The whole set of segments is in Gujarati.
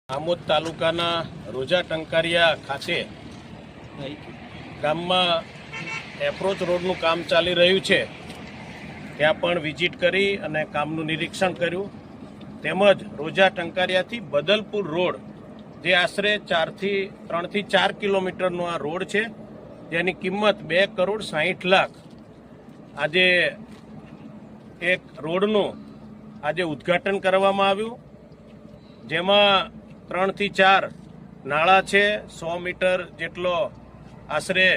આમોદ તાલુકાના રોજા ટંકારિયા ખાતે ગામમાં એપ્રોચ રોડનું કામ ચાલી રહ્યું છે. ત્યાં પણ વિઝિટ કરી અને કામનું નિરીક્ષણ કર્યું. તેમજ રોજા ટંકારિયાથી બદલપુર રોડ, જે આશરે 3 થી 4 કિલોમીટરનો આ રોડ છે, જેની કિંમત 2,60,00,000. આજે એક રોડનું આજે ઉદ્ઘાટન કરવામાં આવ્યું, જેમાં 3 થી 4 નાળા છે. 100 મીટર જેટલો આશરે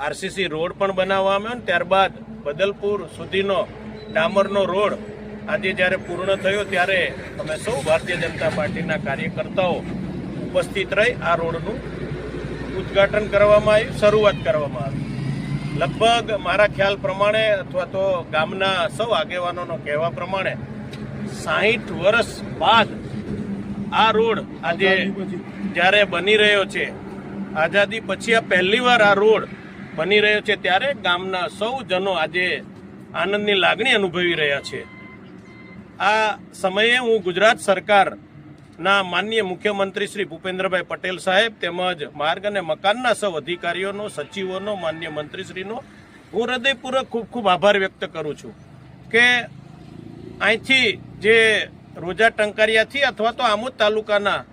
આરસીસી રોડ પણ બનાવવામાં આવ્યો. ત્યારબાદ બદલપુર સુધીનો ડામરનો રોડ આજે જ્યારે પૂર્ણ થયો ત્યારે અમે સૌ ભારતીય જનતા પાર્ટીના કાર્યકર્તાઓ ઉપસ્થિત રહી આ રોડનું ઉદ્ઘાટન કરવામાં આવ્યું, શરૂઆત કરવામાં આવી. લગભગ મારા ખ્યાલ પ્રમાણે અથવા તો ગામના સૌ આગેવાનોનો કહેવા પ્રમાણે 60 વર્ષ બાદ આ રોડ આજે જ્યારે બની રહ્યો છે, આઝાદી પછી આ પહેલીવાર આ રોડ બની રહ્યો છે, ત્યારે ગામના સૌ જનો આજે આનંદની લાગણી અનુભવી રહ્યા છે. આ સમયે હું ગુજરાત સરકારના માનનીય મુખ્યમંત્રી શ્રી ભૂપેન્દ્રભાઈ પટેલ સાહેબ તેમજ માર્ગ અને મકાનના સૌ અધિકારીઓનો, સચિવોનો, માનનીય મંત્રીશ્રીનો હું હૃદયપૂર્વક ખૂબ ખૂબ આભાર વ્યક્ત કરું છું કે અહીંથી જે રોજા ટંકારિયાથી અથવા તો આમોદ તાલુકાના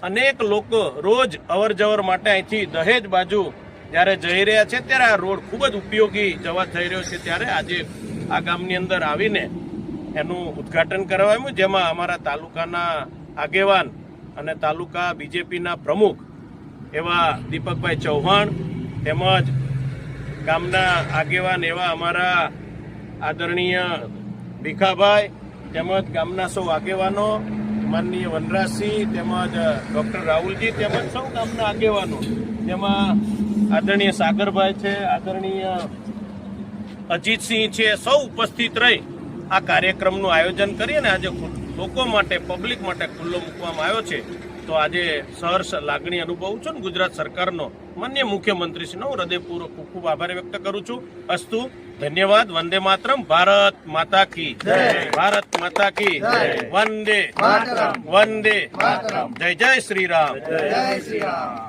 અનેક લોકો રોજ અવર જવર માટે અહીંથી દહેજ બાજુ જ્યારે જઈ રહ્યા છે, ત્યારે આ રોડ ખૂબ જ ઉપયોગી જવા થઈ રહ્યો છે. ત્યારે આજે આ ગામની અંદર આવીને એનું ઉદ્ઘાટન કરવામાં, જેમાં અમારા તાલુકાના આગેવાન અને તાલુકા બીજેપીના પ્રમુખ એવા દીપકભાઈ ચૌહાણ, તેમજ ગામના આગેવાન એવા અમારા આદરણીય ભીખાભાઈ, તેમજ ગામના સૌ આગેવાનો માનનીય વનરાજસિંહ, તેમજ ડૉક્ટર રાહુલજી, તેમજ સૌ ગામના આગેવાનો, જેમાં આદરણીય સાગરભાઈ છે, આદરણીય અજીતસિંહ છે, સૌ ઉપસ્થિત રહી આ કાર્યક્રમનું આયોજન કરી અને આજે લોકો માટે, પબ્લિક માટે ખુલ્લો મૂકવામાં આવ્યો છે. તો આજે સહર્ષ લાગણી અનુભવું છું ને ગુજરાત સરકારનો માનનીય મુખ્યમંત્રીશ્રીનો હું હૃદયપૂર્વક ખૂબ ખૂબ આભાર વ્યક્ત કરું છું. અસ્તુ, ધન્યવાદ. વંદે માતરમ. ભારત માતા કી જય. ભારત માતા કી જય. વંદે વંદે જય જય શ્રી રામ. જય શ્રી રામ.